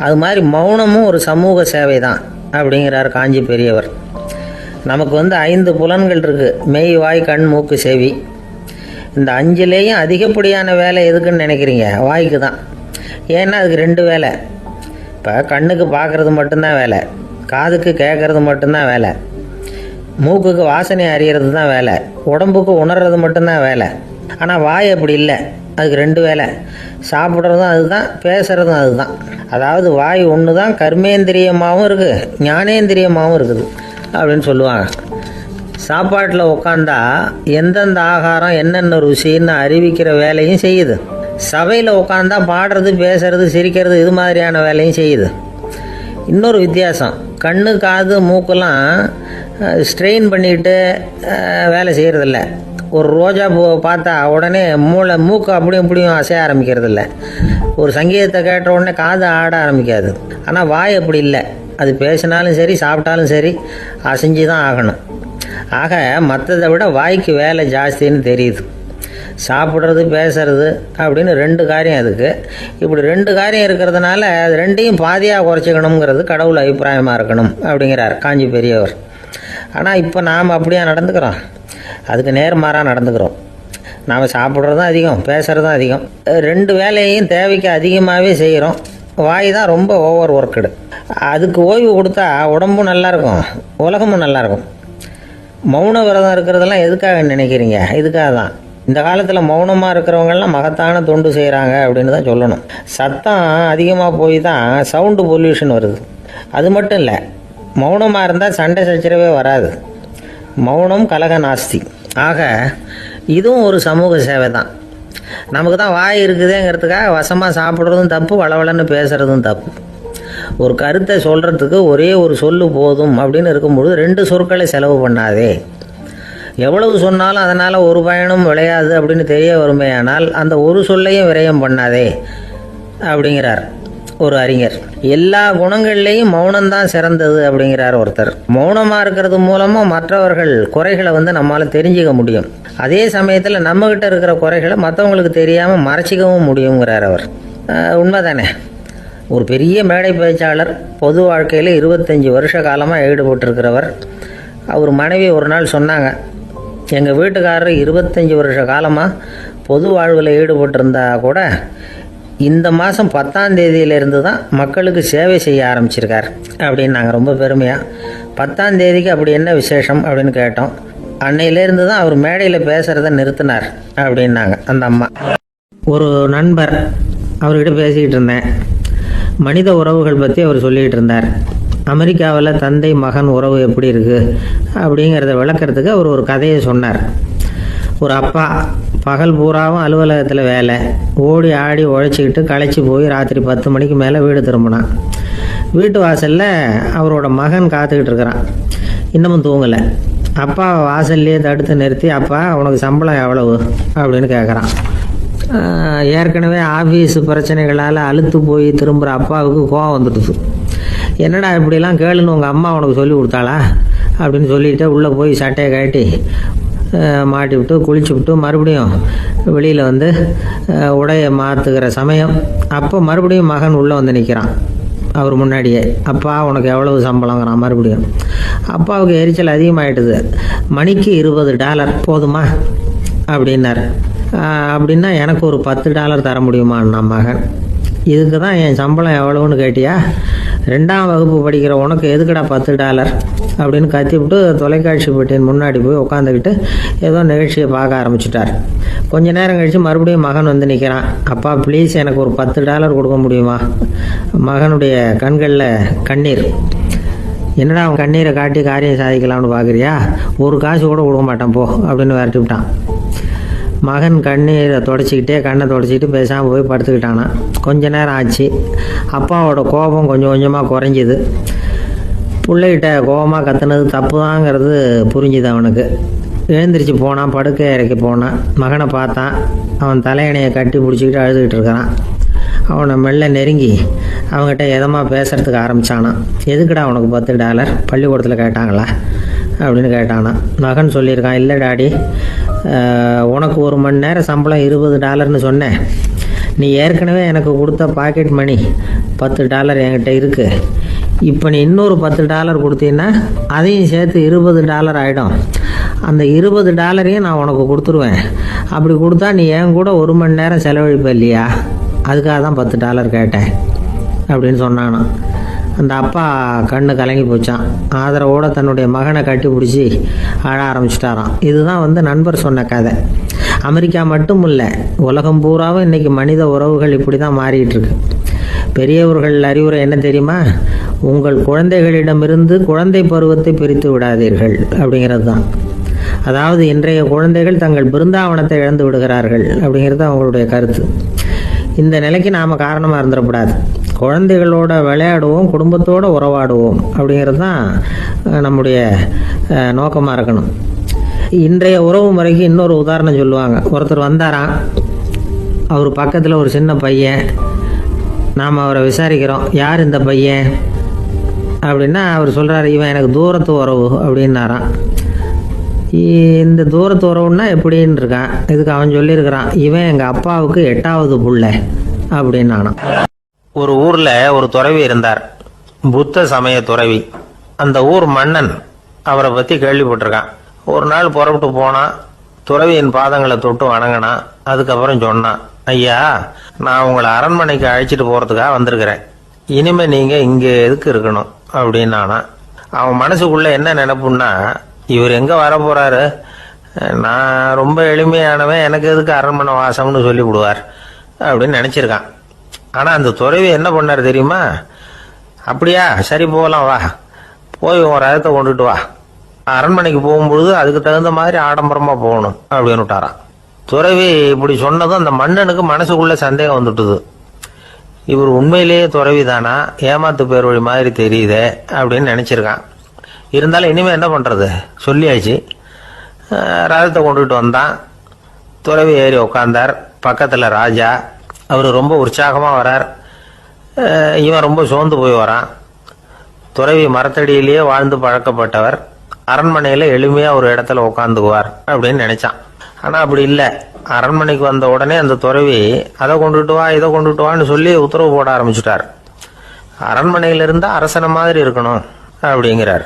அது மாதிரி மௌனமும் ஒரு சமூக சேவை தான் அப்படிங்கிறார் காஞ்சி பெரியவர். நமக்கு 5 புலன்கள் இருக்குது, மெய் வாய் கண் மூக்கு செவி. இந்த 5லேயும் அதிகப்படியான வேலை எதுக்குன்னு நினைக்கிறீங்க? வாய்க்கு தான். ஏன்னா அதுக்கு 2 வேலை. இப்போ கண்ணுக்கு பார்க்குறது மட்டும்தான் வேலை, காதுக்கு கேட்குறது மட்டும்தான் வேலை, மூக்குக்கு வாசனை அறியறது தான் வேலை, உடம்புக்கு உணர்றது மட்டும்தான் வேலை. ஆனால் வாய் அப்படி இல்லை, அதுக்கு 2 வேலை. சாப்பிட்றதும் அதுதான், பேசுகிறதும் அதுதான். அதாவது வாய் ஒன்று தான் கர்மேந்திரியமாகவும் இருக்குது, ஞானேந்திரியமாகவும் இருக்குது அப்படின்னு சொல்லுவாங்க. சாப்பாட்டில் உட்காந்தா எந்தெந்த ஆகாரம் என்னென்ன ருசின்னு அறிவிக்கிற வேலையும் செய்யுது. சபையில் உட்காந்தா பாடுறது பேசுறது சிரிக்கிறது இது மாதிரியான வேலையும் செய்யுது. இன்னொரு வித்தியாசம், கண்ணு காது மூக்கெல்லாம் ஸ்ட்ரெயின் பண்ணிக்கிட்டு வேலை செய்கிறதில்ல. ஒரு ரோஜா பூவை பார்த்தா உடனே மூக்கு அப்படியும் இப்படியும் அசைய ஆரம்பிக்கிறதில்ல. ஒரு சங்கீதத்தை கேட்ட உடனே காது ஆட ஆரம்பிக்காது. ஆனால் வாய் அப்படி இல்லை, அது பேசினாலும் சரி சாப்பிட்டாலும் சரி அசைஞ்சு தான் ஆகணும். ஆக மற்றதை விட வாய்க்கு வேலை ஜாஸ்தின்னு தெரியுது. சாப்பிட்றது பேசுறது அப்படின்னு 2 காரியம் அதுக்கு. இப்படி 2 காரியம் இருக்கிறதுனால அது 2ஐயும் பாதியாக குறைச்சிக்கணுங்கிறது கடவுள் அபிப்பிராயமாக இருக்கணும் அப்படிங்கிறார் காஞ்சி பெரியவர். ஆனால் இப்போ நாம் அப்படியா நடந்துக்கிறோம்? அதுக்கு நேர்மாறாக நடந்துக்கிறோம். நாம் சாப்பிட்றதும் அதிகம், பேசுகிறதும் அதிகம், 2 வேலையையும் தேவைக்கு அதிகமாகவே செய்கிறோம். வாய் தான் ரொம்ப ஓவர் ஒர்க்குடு. அதுக்கு ஓய்வு கொடுத்தா உடம்பும் நல்லாயிருக்கும், உலகமும் நல்லாயிருக்கும். மௌன விரதம் இருக்கிறதெல்லாம் எதுக்காக நினைக்கிறீங்க? இதுக்காக தான். இந்த காலத்தில் மௌனமாக இருக்கிறவங்கெல்லாம் மகத்தான தொண்டு செய்கிறாங்க அப்படின்னு தான் சொல்லணும். சத்தம் அதிகமாக போய் தான் சவுண்டு பொல்யூஷன் வருது. அது மட்டும் இல்லை, மௌனமாக இருந்தால் சண்டை சச்சரவே வராது. மௌனம் கலக நாஸ்தி. ஆக இதுவும் ஒரு சமூக சேவை தான். நமக்கு தான் வாய் இருக்குதுங்கிறதுக்காக வசமாக சாப்பிட்றதும் தப்பு, வளவளன்னு பேசுகிறதும் தப்பு. ஒரு கருத்தை சொல்கிறதுக்கு ஒரே ஒரு சொல்லு போதும் அப்படின்னு இருக்கும்பொழுது 2 சொற்களை செலவு பண்ணாதே. எவ்வளவு சொன்னாலும் அதனால் ஒரு பயனும் விளையாது அப்படின்னு தெரிய வருமேயானால் அந்த ஒரு சொல்லையும் விரயம் பண்ணாதே அப்படிங்கிறார் ஒரு அறிஞர். எல்லா குணங்கள்லேயும் மௌனம்தான் சிறந்தது அப்படிங்கிறார் ஒருத்தர். மௌனமாக இருக்கிறது மூலமாக மற்றவர்கள் குறைகளை நம்மளால் தெரிஞ்சிக்க முடியும். அதே சமயத்தில் நம்மகிட்ட இருக்கிற குறைகளை மற்றவங்களுக்கு தெரியாமல் மறைச்சிக்கவும் முடியுங்கிறார் அவர். உண்மைதானே? ஒரு பெரிய மேடை பேச்சாளர், பொது வாழ்க்கையில் 25 வருஷ காலமாக ஈடுபட்டிருக்கிறவர். அவர் மனைவி ஒரு நாள் சொன்னாங்க, எங்கள் வீட்டுக்காரர் 25 வருஷ காலமாக பொது வாழ்வில் ஈடுபட்டிருந்தா கூட இந்த மாதம் 10ஆம் தேதியிலேருந்து தான் மக்களுக்கு சேவை செய்ய ஆரம்பிச்சிருக்கார் அப்படின்னு நாங்கள் ரொம்ப பெருமையாக. 10ஆம் தேதிக்கு அப்படி என்ன விசேஷம் அப்படின்னு கேட்டோம். அன்னையிலேருந்து தான் அவர் மேடையில் பேசுகிறத நிறுத்தினார் அப்படின்னாங்க அந்த அம்மா. ஒரு நண்பர், அவர்கிட்ட பேசிக்கிட்டு இருந்தேன். மனித உறவுகள் பற்றி அவர் சொல்லிகிட்டு இருந்தார். அமெரிக்காவில் தந்தை மகன் உறவு எப்படி இருக்குது அப்படிங்கிறத விளக்கிறதுக்கு அவர் ஒரு கதையை சொன்னார். ஒரு அப்பா பகல் பூராவும் அலுவலகத்தில் வேலை, ஓடி ஆடி உழைச்சிக்கிட்டு களைச்சி போய் ராத்திரி 10 மணிக்கு மேலே வீடு திரும்பினான். வீட்டு வாசலில் அவரோட மகன் காத்துக்கிட்டு இருக்கிறான், இன்னமும் தூங்கலை. அப்பா வாசல்லையே தடுத்து நிறுத்தி, அப்பா உனக்கு சம்பளம் எவ்வளவு அப்படின்னு கேட்குறான். ஏற்கனவே ஆஃபீஸ் பிரச்சனைகளால் அலுத்து போய் திரும்புகிற அப்பாவுக்கு கோவம் வந்துடுது. என்னடா இப்படிலாம் கேளுன்னு உங்கள் அம்மா உனக்கு சொல்லி கொடுத்தாளா அப்படின்னு சொல்லிட்டு உள்ளே போய் சட்டையை கட்டி மாட்டி விட்டு குளிச்சு விட்டு மறுபடியும் வெளியில் வந்து உடையை மாற்றுகிற சமயம் அப்போ மறுபடியும் மகன் உள்ளே வந்து நிற்கிறான் அவர் முன்னாடியே. அப்பா உனக்கு எவ்வளவு சம்பளங்கிறான் மறுபடியும். அப்பாவுக்கு எரிச்சல் அதிகமாகிட்டுது. மணிக்கு $20 போதுமா அப்படின்னார். அப்படின்னா எனக்கு ஒரு $10 தர முடியுமான்னா மகன். இதுக்கு தான் என் சம்பளம் எவ்வளவுன்னு கேட்டியா? 2ஆம் வகுப்பு படிக்கிற உனக்கு எதுக்குடா $10 அப்படின்னு கத்திவிட்டு தொலைக்காட்சி பெட்டியின் முன்னாடி போய் உட்காந்துக்கிட்டு ஏதோ நிகழ்ச்சியை பார்க்க ஆரம்பிச்சிட்டார். கொஞ்ச நேரம் கழித்து மறுபடியும் மகன் வந்து நிற்கிறான். அப்பா ப்ளீஸ் எனக்கு ஒரு $10 கொடுக்க முடியுமா? மகனுடைய கண்களில் கண்ணீர். என்னடா அவன் கண்ணீரை காட்டி காரியம் சாதிக்கலாம்னு பார்க்குறியா? ஒரு காசு கூட கொடுக்க மாட்டான் போ அப்படின்னு விரட்டி விட்டான். மகன் கண்ணீரை கண்ணை தொடச்சிக்கிட்டு பேசாமல் போய் படுத்துக்கிட்டானா. கொஞ்ச நேரம் ஆச்சு. அப்பாவோட கோபம் கொஞ்சம் கொஞ்சமாக குறைஞ்சிது. பிள்ளைகிட்ட கோபமாக கத்துனது தப்பு தாங்கிறது புரிஞ்சுது அவனுக்கு. எழுந்திரிச்சு போனான், படுக்கை இறக்கி போனான். மகனை பார்த்தான். அவன் தலையணையை கட்டி பிடிச்சிக்கிட்டு அழுதுகிட்டு இருக்கிறான். அவனை மெல்ல நெருங்கி அவங்ககிட்ட எதமாக பேசுகிறதுக்கு ஆரம்பித்தானான். எதுக்குடா உனக்கு $10 பள்ளிக்கூடத்தில் கேட்டாங்களா அப்படின்னு கேட்டானான். மகன் சொல்லியிருக்கான், இல்லை டாடி, உனக்கு 1 மணி நேரம் சம்பளம் $20ன்னு சொன்னேன். நீ ஏற்கனவே எனக்கு கொடுத்த பாக்கெட் மணி $10 என்கிட்ட இருக்குது. இப்போ நீ இன்னொரு $10 கொடுத்தீங்கன்னா அதையும் சேர்த்து $20 ஆகிடும். அந்த $20 நான் உனக்கு கொடுத்துருவேன். அப்படி கொடுத்தா நீ என் கூட 1 மணி நேரம் செலவழிப்ப இல்லையா? அதுக்காக தான் $10 கேட்டேன் அப்படின்னு சொன்னானா. அந்த அப்பா கண்ணு கலங்கி போச்சான். ஆதரவோடு தன்னுடைய மகனை கட்டி பிடிச்சி அழ ஆரம்பிச்சிட்டாராம். இதுதான் நண்பர் சொன்ன கதை. அமெரிக்கா மட்டும் இல்லை, உலகம் பூராவும் இன்றைக்கி மனித உறவுகள் இப்படி தான் மாறிட்டு இருக்கு. பெரியவர்கள் அறிவுரை என்ன தெரியுமா? உங்கள் குழந்தைகளிடமிருந்து குழந்தை பருவத்தை பிரித்து விடாதீர்கள் அப்படிங்கிறது தான். அதாவது இன்றைய குழந்தைகள் தங்கள் பிருந்தாவனத்தை இழந்து விடுகிறார்கள் அப்படிங்கிறது அவங்களுடைய கருத்து. இந்த நிலைக்கு நாம் காரணமாக இருந்துடக்கூடாது. குழந்தைகளோட விளையாடுவோம், குடும்பத்தோடு உறவாடுவோம் அப்படிங்கிறது தான் நம்முடைய நோக்கமாக இருக்கணும். இன்றைய உறவு முறைக்கு இன்னொரு உதாரணம் சொல்லுவாங்க. ஒருத்தர் வந்தாராம், அவர் பக்கத்தில் ஒரு சின்ன பையன். நாம் அவரை விசாரிக்கிறோம், யார் இந்த பையன் அப்படின்னா அவர் சொல்கிறார், இவன் எனக்கு தூரத்து உறவு அப்படின்னாராம். இந்த தூரத்து உறவுன்னா எப்படின்னு இருக்கான். இதுக்கு அவன் சொல்லியிருக்கிறான், இவன் எங்கள் அப்பாவுக்கு 8வது புள்ள அப்படின்னானான். ஒரு ஊர்ல ஒரு துறவி இருந்தார், புத்த சமய துறவி. அந்த ஊர் மன்னன் அவரை பத்தி கேள்விப்பட்டிருக்கான். ஒரு நாள் புறப்பட்டு போனான், துறவியின் பாதங்களை தொட்டு வணங்கினான். அதுக்கப்புறம் சொன்னான், ஐயா, நான் உங்களை அரண்மனைக்கு அழைச்சிட்டு போறதுக்காக வந்திருக்கிறேன். இனிமே நீங்க இங்க எதுக்கு இருக்கணும் அப்படின்னானா. அவன் மனசுக்குள்ள என்ன நினைப்புன்னா, இவர் எங்க வர போறாரு, நான் ரொம்ப எளிமையானவன், எனக்கு எதுக்கு அரண்மனை வாசம்னு சொல்லி விடுவார் அப்படின்னு நினைச்சிருக்கான். ஆனா அந்த துறவி என்ன பண்ணார் தெரியுமா? அப்படியா, சரி போகலாம், வா, போய் உன் ரதத்தை கொண்டுட்டு வா, அரண்மனைக்கு போகும்பொழுது அதுக்கு தகுந்த மாதிரி ஆடம்பரமா போகணும் அப்படின்னு விட்டாரான். துறவி இப்படி சொன்னதும் அந்த மன்னனுக்கு மனசுக்குள்ள சந்தேகம் வந்துட்டுது. இவர் உண்மையிலேயே துறவி தானா, ஏமாத்து பேர் வழி மாதிரி தெரியுதே அப்படின்னு நினைச்சிருக்கான். இருந்தாலும் இனிமே என்ன பண்றது, சொல்லியாச்சு. ரதத்தை கொண்டுட்டு வந்தான். துறவி ஏறி உட்காந்தார். பக்கத்துல ராஜா. அவர் ரொம்ப உற்சாகமா வரார். இவன் ரொம்ப சோர்ந்து போய் வரான். துறவி மரத்தடியிலேயே வாழ்ந்து பழக்கப்பட்டவர், அரண்மனையில எளிமையா ஒரு இடத்துல உட்காந்துக்குவார் அப்படின்னு நினைச்சான். ஆனா அப்படி இல்லை. அரண்மனைக்கு வந்த உடனே அந்த துறவி அதை கொண்டுட்டு வா, இதை கொண்டுட்டு வான்னு சொல்லி உத்தரவு போட ஆரம்பிச்சுட்டார். அரண்மனையில இருந்தா அரசனை மாதிரி இருக்கணும் அப்படிங்கிறார்.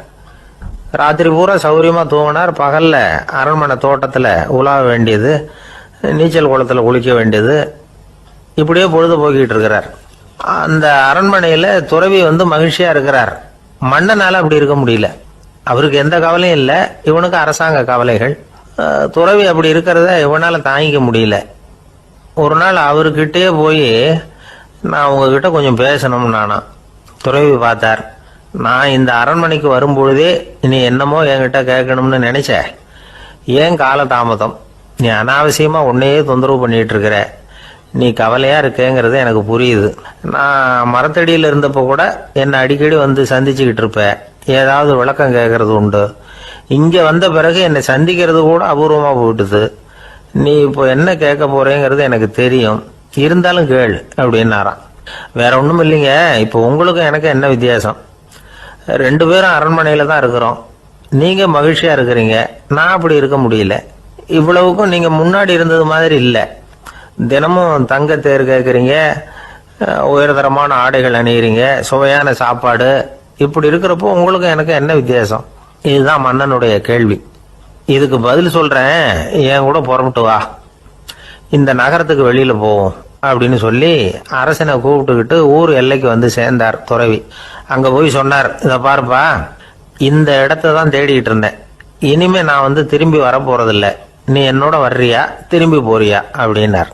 ராத்திரி பூரா சௌரியமா தூங்கினார். பகல்ல அரண்மனை தோட்டத்துல உலாவ வேண்டியது, நீச்சல் குளத்துல குளிக்க வேண்டியது, இப்படியே பொழுது போக்கிட்டு இருக்கிறார். அந்த அரண்மனையில துறவி மகிழ்ச்சியா இருக்கிறார். மன்னனால அப்படி இருக்க முடியல. அவருக்கு எந்த கவலையும் இல்லை, இவனுக்கு அரசாங்க கவலைகள். துறவி அப்படி இருக்கிறத இவனால தாங்கிக்க முடியல. ஒரு நாள் அவர்கிட்டே போய், நான் உங்ககிட்ட கொஞ்சம் பேசணும் நானா. துறவி பார்த்தார். நான் இந்த அரண்மனைக்கு வரும்பொழுதே நீ என்னமோ என்கிட்ட கேட்கணும்னு நினைச்ச, ஏன் கால தாமதம்? நீ அனாவசியமா உன்னையே தொந்தரவு பண்ணிட்டு இருக்கிற, நீ கவலையா இருக்கேங்கிறது எனக்கு புரியுது. நான் மரத்தடியில் இருந்தப்போ கூட என்னை அடிக்கடி சந்திச்சுக்கிட்டு இருப்ப, ஏதாவது விளக்கம் கேட்கறது உண்டு. இங்க வந்த பிறகு என்னை சந்திக்கிறது கூட அபூர்வமா போயிட்டுது. நீ இப்போ என்ன கேட்க போறேங்கிறது எனக்கு தெரியும், இருந்தாலும் கேளு அப்படின்னாராம். வேற ஒன்றும் இல்லைங்க, இப்போ உங்களுக்கும் எனக்கு என்ன வித்தியாசம்? 2 பேரும் அரண்மனையில தான் இருக்கிறோம். நீங்க மகிழ்ச்சியா இருக்கிறீங்க, நான் அப்படி இருக்க முடியல. இவ்வளவுக்கும் நீங்க முன்னாடி இருந்தது மாதிரி இல்லை. தினமும் தங்க தேர் கேட்குறீங்க, உயர்தரமான ஆடைகள் அணிகிறீங்க, சுவையான சாப்பாடு. இப்படி இருக்கிறப்போ உங்களுக்கும் எனக்கு என்ன வித்தியாசம்? இதுதான் மன்னனுடைய கேள்வி. இதுக்கு பதில் சொல்றேன், என் கூட புறப்பட்டு வா, இந்த நகரத்துக்கு வெளியில போவோம் அப்படின்னு சொல்லி அரசனை கூப்பிட்டுக்கிட்டு ஊர் எல்லைக்கு வந்து சேர்ந்தார் துறவி. அங்க போய் சொன்னார், இதை பாருப்பா, இந்த இடத்த தான் தேடிட்டு இருந்தேன். இனிமே நான் வந்து திரும்பி வர போறதில்ல. நீ என்னோட வர்றியா திரும்பி போறியா அப்படின்னார்.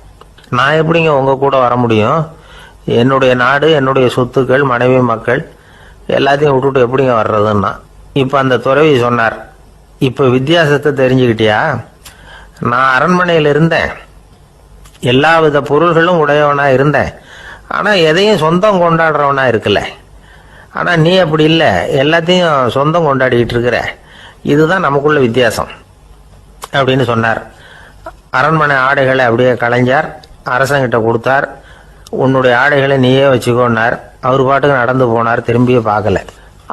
நான் எப்படிங்க உங்க கூட வர முடியும்? என்னுடைய நாடு, என்னுடைய சொத்துக்கள், மனைவி, மக்கள் எல்லாத்தையும் விட்டுட்டு எப்படிங்க வர்றதுன்னா. இப்ப அந்த துறவி சொன்னார், இப்ப வித்தியாசத்தை தெரிஞ்சுக்கிட்டியா? நான் அரண்மனையில் இருந்தேன், எல்லா வித பொருள்களும் உடையவனா இருந்தேன், ஆனா எதையும் சொந்தம் கொண்டாடுறவனா இருக்கல. ஆனா நீ அப்படி இல்லை, எல்லாத்தையும் சொந்தம் கொண்டாடிட்டு இருக்கிற. இதுதான் நமக்குள்ள வித்தியாசம் அப்படின்னு சொன்னார். அரண்மனை ஆடைகளை அப்படியே களைஞ்சார், அரசங்கிட்ட கொடுத்தார். உன்னுடைய ஆடைகளை நீயே வச்சுக்கோன்னார். அவர் பாட்டுக்கு நடந்து போனார், திரும்பியே பார்க்கல.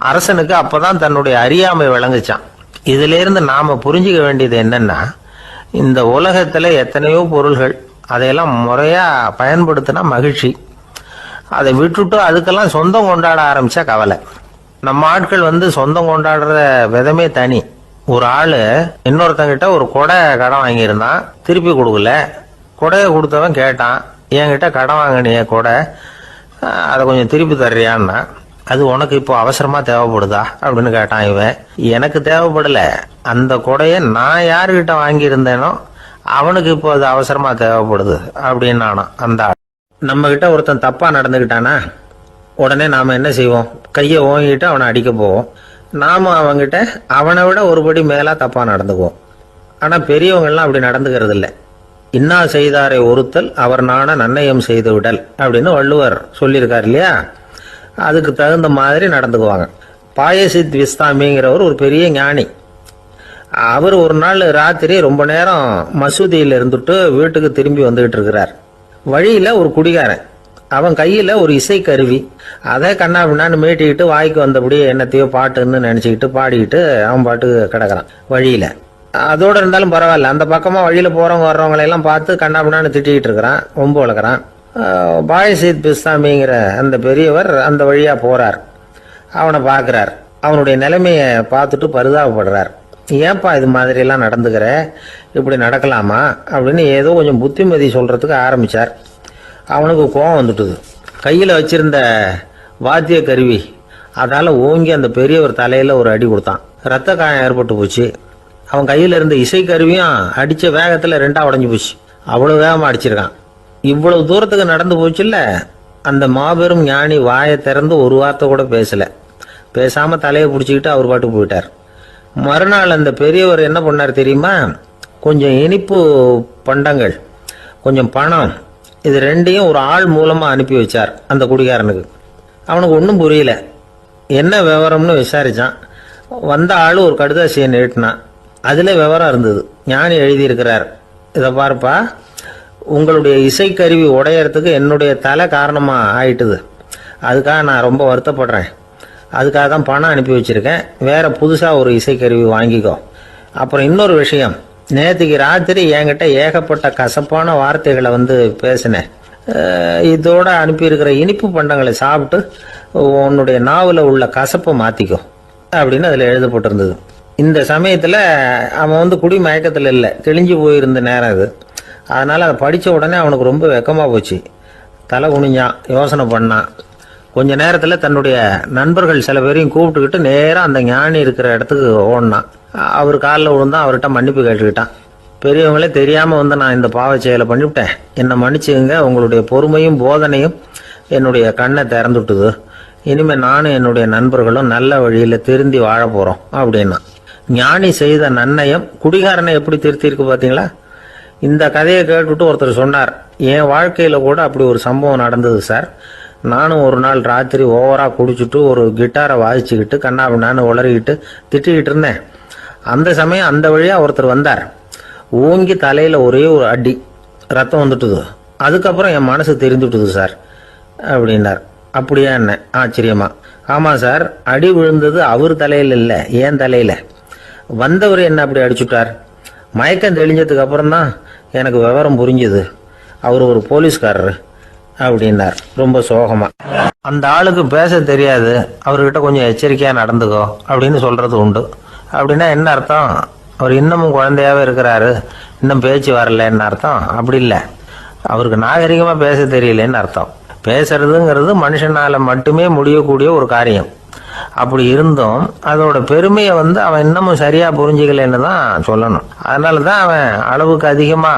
அரசனுக்கு அப்பதான் தன்னுடைய அறியாமை விளங்குச்சான். இதுல இருந்து நாம புரிஞ்சுக்க வேண்டியது என்னன்னா, இந்த உலகத்துல எத்தனையோ பொருள்கள், அதையெல்லாம் முறையா பயன்படுத்தினா மகிழ்ச்சி. அதை விட்டுட்டு அதுக்கெல்லாம் சொந்தம் கொண்டாட ஆரம்பிச்சா கவலை. நம்ம ஆட்கள் வந்து சொந்தம் கொண்டாடுற விதமே தனி. ஒரு ஆளு இன்னொருத்தங்கிட்ட ஒரு கொடை கடன் வாங்கியிருந்தான், திருப்பி கொடுக்கல. கொடையை கொடுத்தவன் கேட்டான், என்கிட்ட கடன் வாங்கினிய கொடை, அதை கொஞ்சம் திருப்பி தர்றியான்னா. அது உனக்கு இப்போ அவசரமா தேவைப்படுதா அப்படின்னு கேட்டான் இவன். எனக்கு தேவைப்படல, அந்த கொடையை நான் யாருக்கிட்ட வாங்கியிருந்தேனோ அவனுக்கு இப்போ அது அவசரமா தேவைப்படுது அப்படின்னானா அந்த ஆள். நம்ம கிட்ட ஒருத்தன் தப்பா நடந்துக்கிட்டானா உடனே நாம என்ன செய்வோம்? கையை ஓங்கிட்டு அவனை அடிக்க போவோம். நாம அவங்கிட்ட அவனை விட ஒருபடி மேலா தப்பா நடந்துக்குவோம். ஆனா பெரியவங்கெல்லாம் அப்படி நடந்துக்கிறது இல்லை. இன்னா செய்தாரை ஒருத்தல் அவர் நாண நன்னயம் செய்து விடல் அப்படின்னு வள்ளுவர் சொல்லியிருக்காரு இல்லையா? அதுக்கு தகுந்த மாதிரி நடந்துக்குவாங்க. பாயசித் விஸ்தாமிங்கிறவர் ஒரு பெரிய ஞானி. அவர் ஒரு நாள் ராத்திரி ரொம்ப நேரம் மசூதியில் இருந்துட்டு வீட்டுக்கு திரும்பி வந்துகிட்டு இருக்கிறார். வழியில ஒரு குடிகாரன், அவன் கையில ஒரு இசை கருவி, அதை கண்ணா பின்னான்னு மீட்டிக்கிட்டு வாய்க்கு வந்தபடியே என்னத்தையோ பாட்டுன்னு நினைச்சுக்கிட்டு பாடிக்கிட்டு அவன் பாட்டுக்கு கிடக்குறான் வழியில. அதோட இருந்தாலும் பரவாயில்ல, அந்த பக்கமா வழியில போறவங்க வர்றவங்களை எல்லாம் பார்த்து கண்ணா பின்னான்னு திட்டிக்கிட்டு இருக்கிறான், ஒம்பு வளர்க்குறான். பாயசீத் பிஸ்தாமிங்கிற அந்த பெரியவர் அந்த வழியா போறார். அவனை பார்க்கிறார். அவனுடைய நிலைமையை பார்த்துட்டு பரிதாபப்படுறார். ஏன்பா இது மாதிரி எல்லாம் நடந்துக்கிற, இப்படி நடக்கலாமா அப்படின்னு ஏதோ கொஞ்சம் புத்திமதி சொல்றதுக்கு ஆரம்பிச்சார். அவனுக்கு கோபம் வந்துட்டுது. கையில் வச்சிருந்த வாத்திய கருவி அதால ஓங்கி அந்த பெரியவர் தலையில ஒரு அடி கொடுத்தான். ரத்த காயம் ஏற்பட்டு போச்சு. அவன் கையில இருந்த இசை கருவியும் அடிச்ச வேகத்துல 2ஆ உடைஞ்சு போச்சு. அவ்வளவு வேகமா அடிச்சிருக்கான். இவ்வளவு தூரத்துக்கு நடந்து போச்சுல்ல, அந்த மாபெரும் ஞானி வாயை திறந்து ஒரு வார்த்தை கூட பேசல. பேசாம தலையை பிடிச்சிக்கிட்டு அவர் பாட்டுக்கு போயிட்டார். மறுநாள் அந்த பெரியவர் என்ன பண்ணார் தெரியுமா? கொஞ்சம் இனிப்பு பண்டங்கள், கொஞ்சம் பணம், இது 2ஐயும் ஒரு ஆள் மூலமா அனுப்பி வச்சார் அந்த குடிகாரனுக்கு. அவனுக்கு ஒன்றும் புரியல. என்ன விவரம்னு விசாரிச்சான். வந்த ஆள் ஒரு கடுதாசியை நீட்டினான். அதுல விவரம் இருந்தது. ஞானி எழுதியிருக்கிறார், இதை பாருப்பா, உங்களுடைய இசைக்கருவி உடையறதுக்கு என்னுடைய தலை காரணமா ஆயிட்டுது. அதுக்காக நான் ரொம்ப வருத்தப்படுறேன். அதுக்காக தான் பணம் அனுப்பி வச்சிருக்கேன். வேற புதுசா ஒரு இசைக்கருவி வாங்கிக்கோ. அப்புறம் இன்னொரு விஷயம், நேற்றுக்கு ராத்திரி என்கிட்ட ஏகப்பட்ட கசப்பான வார்த்தைகளை வந்து பேசினேன். இதோட அனுப்பியிருக்கிற இனிப்பு பண்டங்களை சாப்பிட்டு உன்னுடைய நாவல உள்ள கசப்பை மாத்திக்கோ அப்படின்னு அதுல எழுதப்பட்டிருந்தது. இந்த சமயத்துல அவன் வந்து குடி மயக்கத்துல இல்லை, தெளிஞ்சு போயிருந்த நேரம் அது. அதனால அதை படிச்ச உடனே அவனுக்கு ரொம்ப வெக்கமா போச்சு. தலை குனிஞ்சான், யோசனை பண்ணான். கொஞ்ச நேரத்துல தன்னுடைய நண்பர்கள் சில பேரையும் கூப்பிட்டுக்கிட்டு நேரம் அந்த ஞானி இருக்கிற இடத்துக்கு ஓடினான். அவர் காலில் விழுந்தான், அவர்கிட்ட மன்னிப்பு கேட்டுக்கிட்டான். பெரியவங்களே தெரியாம வந்து நான் இந்த பாவ செயலை பண்ணிவிட்டேன், என்னை மன்னிச்சுங்க, உங்களுடைய பொறுமையும் போதனையும் என்னுடைய கண்ணை திறந்துட்டுது. இனிமே நானும் என்னுடைய நண்பர்களும் நல்ல வழியில திருந்தி வாழ போறோம் அப்படின்னா. ஞானி செய்த நன்னயம் குடிகாரனை எப்படி திருத்திருக்கு பாத்தீங்களா? இந்த கதையை கேட்டுவிட்டு ஒருத்தர் சொன்னார், என் வாழ்க்கையில கூட அப்படி ஒரு சம்பவம் நடந்தது சார். நானும் ஒரு நாள் ராத்திரி ஓவரா குடிச்சுட்டு ஒரு கிட்டாரை வாசிச்சுக்கிட்டு கண்ணாபின்னான்னு உளறிக்கிட்டு திட்டிக்கிட்டு இருந்தேன். அந்த சமயம் அந்த வழியா ஒருத்தர் வந்தார். ஓங்கி தலையில் ஒரே ஒரு அடி, ரத்தம் வந்துட்டுது. அதுக்கப்புறம் என் மனசு தெரிந்துட்டுது சார் அப்படின்னார். அப்படியா என்ன ஆச்சரியமா? ஆமாம் சார், அடி விழுந்தது அவர் தலையில் இல்லை, ஏன் தலையில். வந்தவர் என்ன அப்படி அடிச்சுட்டார். மயக்கம் தெளிஞ்சதுக்கு அப்புறம் தான் எனக்கு விவரம் புரிஞ்சுது. அவர் ஒரு போலீஸ்காரரு அப்படின்னார் ரொம்ப சோகமா. அந்த ஆளுக்கு பேச தெரியாது, அவர்கிட்ட கொஞ்சம் எச்சரிக்கையா நடந்துக்கோ அப்படின்னு சொல்றது உண்டு. அப்படின்னா என்ன அர்த்தம்? அவர் இன்னமும் குழந்தையாவே இருக்கிறாரு, இன்னும் பேச்சு வரலன்னு அர்த்தம்? அப்படி இல்லை, அவருக்கு நாகரிகமா பேச தெரியலன்னு அர்த்தம். பேசுறதுங்கிறது மனுஷனால மட்டுமே முடியக்கூடிய ஒரு காரியம். அப்படி இருந்தும் அதோட பெருமையை அவன் இன்னமும் சரியா புரிஞ்சுக்கலன்னு தான் சொல்லணும். அதனால தான் அவன் அளவுக்கு அதிகமா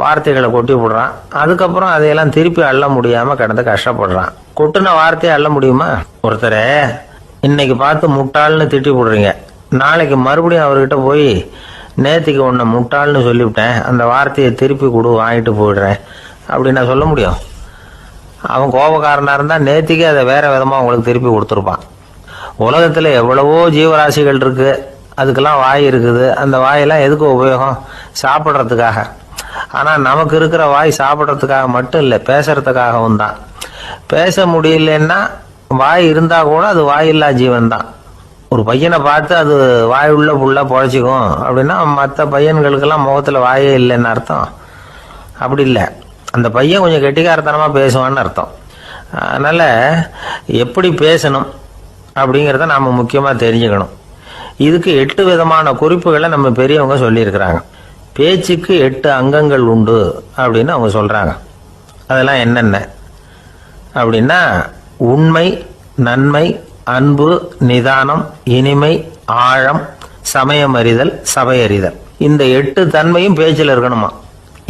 வார்த்தைகளை கொட்டி விடுறான். அதுக்கப்புறம் அதையெல்லாம் திருப்பி அள்ள முடியாம கிடந்து கஷ்டப்படுறான். கொட்டுன வார்த்தையை அள்ள முடியுமா? ஒருத்தரை இன்னைக்கு பார்த்து முட்டாள்னு திட்டி விடுறீங்க, நாளைக்கு மறுபடியும் அவர்கிட்ட போய் நேத்திக்கு உன்னை முட்டாள்னு சொல்லிவிட்டேன், அந்த வார்த்தையை திருப்பி கொடு, வாங்கிட்டு போயிடுறேன் அப்படின்னு நான் சொல்ல முடியும்? அவன் கோபக்காரனா இருந்தா நேத்திக்கு அதை வேற விதமா உங்களுக்கு திருப்பி கொடுத்துருப்பான். உலகத்துல எவ்வளவோ ஜீவராசிகள் இருக்கு, அதுக்கெல்லாம் வாய் இருக்குது. அந்த வாயெல்லாம் எதுக்கு உபயோகம்? சாப்பிட்றதுக்காக. ஆனா நமக்கு இருக்கிற வாய் சாப்பிட்றதுக்காக மட்டும் இல்லை, பேசுறதுக்காகவும் தான். பேச முடியலன்னா வாய் இருந்தா கூட அது வாயில்லா ஜீவன் தான். ஒரு பையனை பார்த்து அது வாய் உள்ள புள்ள பொழைச்சிக்கும் அப்படின்னா மற்ற பையன்களுக்கெல்லாம் முகத்துல வாயே இல்லைன்னு அர்த்தம்? அப்படி இல்லை, அந்த பையன் கொஞ்சம் கெட்டிக்காரத்தனமா பேசுவான்னு அர்த்தம். அதனால எப்படி பேசணும் அப்படிங்கிறத நாம முக்கியமா தெரிஞ்சுக்கணும். இதுக்கு 8 விதமான குறிப்புகளை நம்ம பெரியவங்க சொல்லியிருக்கிறாங்க. பேச்சுக்கு 8 அங்கங்கள் உண்டு அப்படின்னு அவங்க சொல்றாங்க. அதெல்லாம் என்னென்ன அப்படின்னா, உண்மை, நன்மை, அன்பு, நிதானம், இனிமை, ஆழம், சமயம் அறிதல், சபை அறிதல். இந்த 8 தன்மையும் பேச்சில் இருக்கணுமா.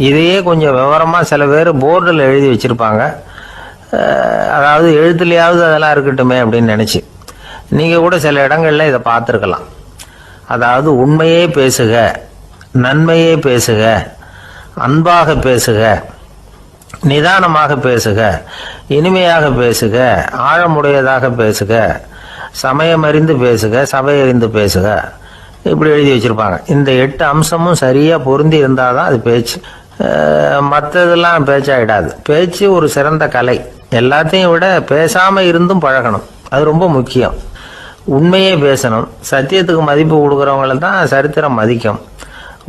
இதையே கொஞ்சம் விவரமா சில பேர் போர்டில் எழுதி வச்சிருப்பாங்க. அதாவது எழுத்துலையாவது அதெல்லாம் இருக்கட்டுமே அப்படின்னு நினைச்சு நீங்க கூட சில இடங்கள்ல இதை பார்த்துருக்கலாம். அதாவது உண்மையே பேசுக, நன்மையே பேசுக, அன்பாக பேசுக, நிதானமாக பேசுக, இனிமையாக பேசுக, ஆழமுடையதாக பேசுக, சமயம் அறிந்து பேசுக, சபை அறிந்து பேசுக, இப்படி எழுதி வச்சிருப்பாங்க. இந்த 8 அம்சமும் சரியா பொருந்தி இருந்தாதான் அது பேச்சு. மற்றதெல்லாம் பேச்சாயிடாது. பேச்சு ஒரு சிறந்த கலை. எல்லாத்தையும் விட பேசாம இருந்தும் பழகணும், அது ரொம்ப முக்கியம். உண்மையே பேசணும். சத்தியத்துக்கு மதிப்பு கொடுக்கறவங்கள தான் சரித்திரம் மதிக்கும்.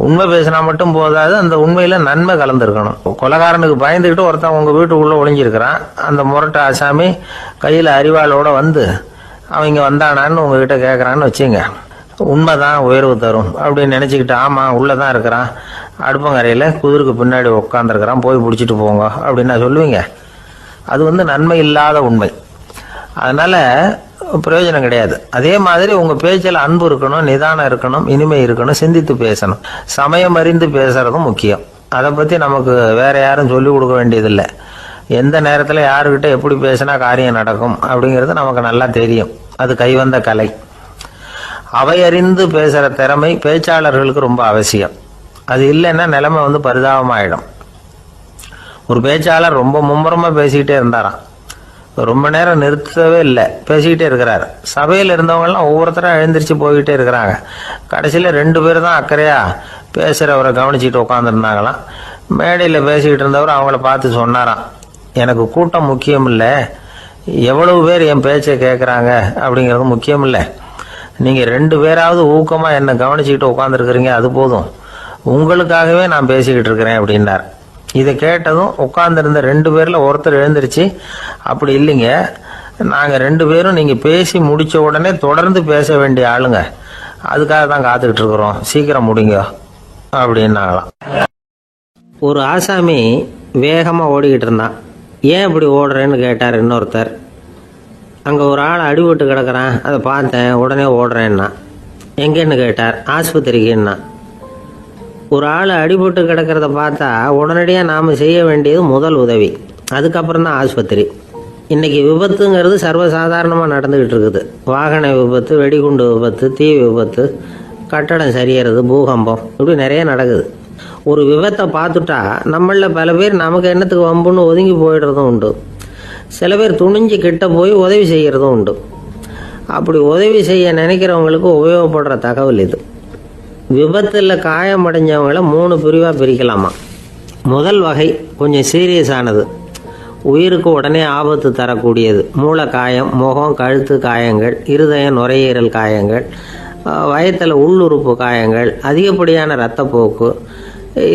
உண்மை பேசினா மட்டும் போதாது, அந்த உண்மையில நன்மை கலந்துருக்கணும். கொலைகாரனுக்கு பயந்துக்கிட்டு ஒருத்தன் உங்க வீட்டுக்குள்ள ஒளிஞ்சிருக்கிறான். அந்த முரட்டு ஆசாமி கையில அரிவாளோட அவங்க வந்தானான்னு உங்ககிட்ட கேட்கறான்னு வச்சுங்க. உண்மைதான் உயர்வு தரும் அப்படின்னு நினைச்சுக்கிட்டு, ஆமா உள்ளதான் இருக்கிறான், அடுப்பங்கரையில குதிருக்கு பின்னாடி உட்காந்துருக்கிறான், போய் பிடிச்சிட்டு போங்க அப்படின்னு சொல்லுவீங்க? அது நன்மை இல்லாத உண்மை. அதனால பிரயோஜனம் கிடையாது. அதே மாதிரி உங்க பேச்சில் அன்பு இருக்கணும், நிதானம் இருக்கணும், இனிமை இருக்கணும், சிந்தித்து பேசணும், சமயம் அறிந்து பேசுறதும் முக்கியம். அதை பத்தி நமக்கு வேற யாரும் சொல்லிக் கொடுக்க வேண்டியதில்லை. எந்த நேரத்தில் யாருக்கிட்ட எப்படி பேசினா காரியம் நடக்கும் அப்படிங்கிறது நமக்கு நல்லா தெரியும். அது கைவந்த கலை. அவை அறிந்து பேசுற திறமை பேச்சாளர்களுக்கு ரொம்ப அவசியம். அது இல்லைன்னா நிலைமை பரிதாபமாயிடும். ஒரு பேச்சாளர் ரொம்ப மும்முரமா பேசிக்கிட்டே இருந்தாராம். ரொம்ப நேரம் நிறுத்தவே இல்லை, பேசிக்கிட்டே இருக்கிறாரு. சபையில் இருந்தவங்கலாம் ஒவ்வொருத்தரும் எழுந்திரிச்சு போய்கிட்டே இருக்கிறாங்க. கடைசியில் 2 பேர் தான் அக்கறையா பேசுறவரை கவனிச்சுட்டு உட்காந்துருந்தாங்களாம். மேடையில் பேசிக்கிட்டு இருந்தவர் அவங்கள பார்த்து சொன்னாராம், எனக்கு கூட்டம் முக்கியம் இல்லை, எவ்வளவு பேர் என் பேச்சை கேட்குறாங்க அப்படிங்கிறது முக்கியம் இல்லை. நீங்கள் 2 பேராவது ஊக்கமாக என்னை கவனிச்சுக்கிட்டு உட்காந்துருக்குறீங்க, அது போதும். உங்களுக்காகவே நான் பேசிக்கிட்டு இருக்கிறேன் அப்படின்னார். இதை கேட்டதும் உட்கார்ந்துருந்த 2 பேர்ல ஒருத்தர் எழுந்திருச்சு, அப்படி இல்லைங்க, நாங்க 2 பேரும் நீங்க பேசி முடிச்ச உடனே தொடர்ந்து பேச வேண்டிய ஆளுங்க, அதுக்காக தான் காத்துக்கிட்டு இருக்கிறோம், சீக்கிரம் முடிங்க அப்படின்னாங்களாம். ஒரு ஆசாமி வேகமா ஓடிக்கிட்டு இருந்தான். ஏன் இப்படி ஓடுறேன்னு கேட்டார் இன்னொருத்தர். அங்க ஒரு ஆள் அடிபட்டு கிடக்குறான், அதை பார்த்தேன், உடனே ஓடுறேன்னா. எங்கன்னு கேட்டார். ஆஸ்பத்திரிக்குன்னா. ஒரு ஆள் அடிபட்டு கிடக்கிறத பார்த்தா உடனடியாக நாம் செய்ய வேண்டியது முதல் உதவி, அதுக்கப்புறம் தான் ஆஸ்பத்திரி. இன்றைக்கி விபத்துங்கிறது சர்வசாதாரணமாக நடந்துக்கிட்டு இருக்குது. வாகன விபத்து, வெடிகுண்டு விபத்து, தீ விபத்து, கட்டடம் சரியறது, பூகம்பம், இப்படி நிறைய நடக்குது. ஒரு விபத்தை பார்த்துட்டா நம்மளில் பல பேர் நமக்கு என்னத்துக்கு வம்புன்னு ஒதுங்கி போயிடுறதும் உண்டு. சில பேர் துணிஞ்சு கிட்ட போய் உதவி செய்கிறதும் உண்டு. அப்படி உதவி செய்ய நினைக்கிறவங்களுக்கு உபயோகப்படுற தகவல் இது. விபத்தில் காயமடைஞ்சவங்களை 3 பிரிவாக பிரிக்கலாமா. முதல் வகை கொஞ்சம் சீரியஸானது, உயிருக்கு உடனே ஆபத்து தரக்கூடியது. மூளை காயம், முகம் கழுத்து காயங்கள், இருதயம் நுரையீரல் காயங்கள், வயத்தில் உள்ளுறுப்பு காயங்கள், அதிகப்படியான இரத்தப்போக்கு,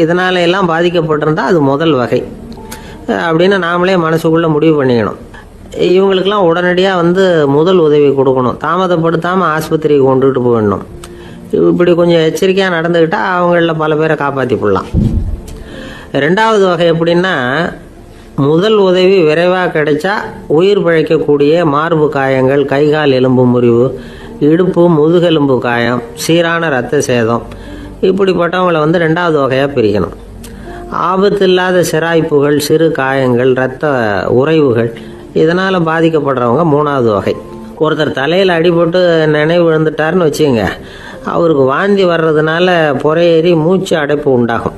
இதனால எல்லாம் பாதிக்கப்பட்டிருந்தால் அது முதல் வகை அப்படின்னு நாமளே மனசுக்குள்ளே முடிவு பண்ணிக்கணும். இவங்களுக்கெல்லாம் உடனடியாக முதல் உதவி கொடுக்கணும். தாமதப்படுத்தாமல் ஆஸ்பத்திரிக்கு கொண்டுகிட்டு போயிடணும். இப்படி கொஞ்சம் எச்சரிக்கையாக நடந்துக்கிட்டால் அவங்களில் பல பேரை காப்பாற்றி போடலாம். 2வது வகை எப்படின்னா, முதல் உதவி விரைவாக கிடைச்சா உயிர் பிழைக்கக்கூடிய மார்பு காயங்கள், கைகால் எலும்பு முறிவு, இடுப்பு முதுகெலும்பு காயம், சீரான இரத்த சேதம், இப்படிப்பட்டவங்களை 2வது வகையாக பிரிக்கணும். ஆபத்து இல்லாத சிராய்ப்புகள், சிறு காயங்கள், இரத்த உறைவுகள், இதனால் பாதிக்கப்படுறவங்க 3வது வகை. ஒருத்தர் தலையில் அடிபட்டு நினைவு விழுந்துட்டாருன்னு வச்சுங்க, அவருக்கு வாந்தி வர்றதுனால புறையேறி மூச்சு அடைப்பு உண்டாகும்.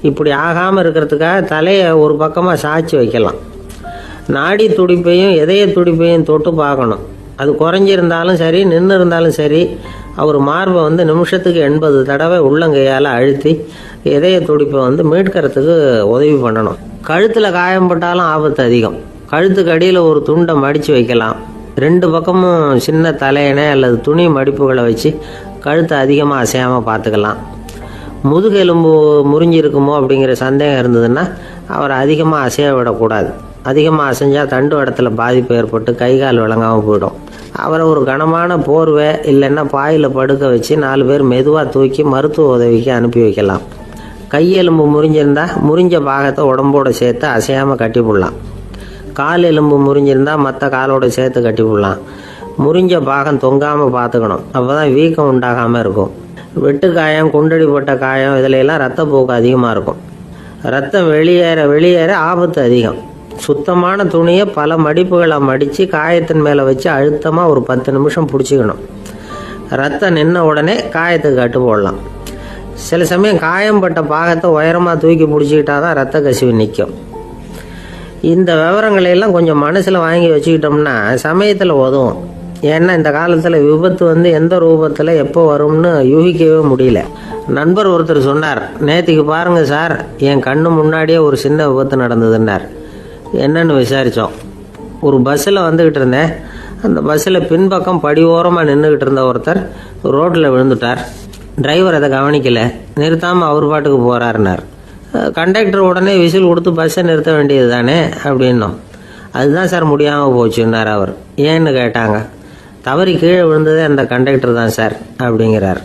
இப்படி ஆகாமல் இருக்கிறதுக்காக தலையை ஒரு பக்கமாக சாய்ச்சி வைக்கலாம். நாடி துடிப்பையும் இதய துடிப்பையும் தொட்டு பார்க்கணும். அது குறைஞ்சிருந்தாலும் சரி, நின்று இருந்தாலும் சரி, அவர் மார்பை நிமிஷத்துக்கு 80 தடவை உள்ளங்கையால் அழுத்தி இதய துடிப்பை மீட்கிறதுக்கு உதவி பண்ணணும். கழுத்தில் காயம்பட்டாலும் ஆபத்து அதிகம். கழுத்துக்கு அடியில் ஒரு துண்டை மடித்து வைக்கலாம். 2 பக்கமும் சின்ன தலையணை அல்லது துணி மடிப்புகளை வச்சு கழுத்தை அதிகமாக அசையாமல் பார்த்துக்கலாம். முதுகெலும்பு முறிஞ்சிருக்குமோ அப்படிங்கிற சந்தேகம் இருந்ததுன்னா அவரை அதிகமாக அசைய விடக்கூடாது. அதிகமாக அசைஞ்சால் தண்டு இடத்துல பாதிப்பு ஏற்பட்டு கைகால் விளங்காமல் போயிடும். அவரை ஒரு கனமான போர்வை இல்லைன்னா பாயில் படுக்க வச்சு 4 பேர் மெதுவாக தூக்கி மருத்துவ உதவிக்கு அனுப்பி வைக்கலாம். கையெலும்பு முறிஞ்சிருந்தால் முறிஞ்ச பாகத்தை உடம்போடு சேர்த்து அசையாமல் கட்டி போடலாம். கால் எலும்பு முறிஞ்சிருந்தால் மற்ற காலோடு சேர்த்து கட்டி போடலாம். முறிஞ்ச பாகம் தொங்காமல் பார்த்துக்கணும். அப்போ தான் வீக்கம் உண்டாகாமல் இருக்கும். வெட்டு காயம், குண்டடிப்பட்ட காயம், இதிலெல்லாம் ரத்தப்போக்கு அதிகமாக இருக்கும். ரத்தம் வெளியேற ஆபத்து அதிகம். சுத்தமான துணியை பல மடிப்புகளை மடித்து காயத்தின் மேலே வச்சு அழுத்தமாக ஒரு 10 நிமிஷம் பிடிச்சிக்கணும். ரத்தம் நின்ன உடனே காயத்துக்கு கட்டு போடலாம். சில சமயம் காயம்பட்ட பாகத்தை உயரமாக தூக்கி பிடிச்சிக்கிட்டா தான் ரத்த கசிவு நிற்கும். இந்த விவரங்களையெல்லாம் கொஞ்சம் மனசில் வாங்கி வச்சுக்கிட்டோம்னா சமயத்தில் உதவும். ஏன்னா இந்த காலத்தில் விபத்து எந்த ரூபத்தில் எப்போ வரும்னு யூகிக்கவே முடியல. நண்பர் ஒருத்தர் சொன்னார், நேற்றுக்கு பாருங்கள் சார், என் கண்ணு முன்னாடியே ஒரு சின்ன விபத்து நடந்ததுன்னார். என்னன்னு விசாரித்தோம். ஒரு பஸ்ஸில் வந்துக்கிட்டு இருந்தேன். அந்த பஸ்ஸில் பின்பக்கம் படி ஓரமாக நின்றுக்கிட்டு இருந்த ஒருத்தர் ரோட்டில் விழுந்துட்டார். டிரைவர் அதை கவனிக்கலை, நிறுத்தாமல் அவர் பாட்டுக்கு போகிறாருனார். கண்டக்டர் உடனே விசில் கொடுத்து பஸ்ஸை நிறுத்த வேண்டியது தானே அப்படின்னோம். அதுதான் சார் முடியாமல் போச்சுன்னார் அவர். ஏன்னு கேட்டாங்க. தவறி கீழே விழுந்ததே அந்த கண்டக்டர் தான் சார் அப்படிங்கிறார்.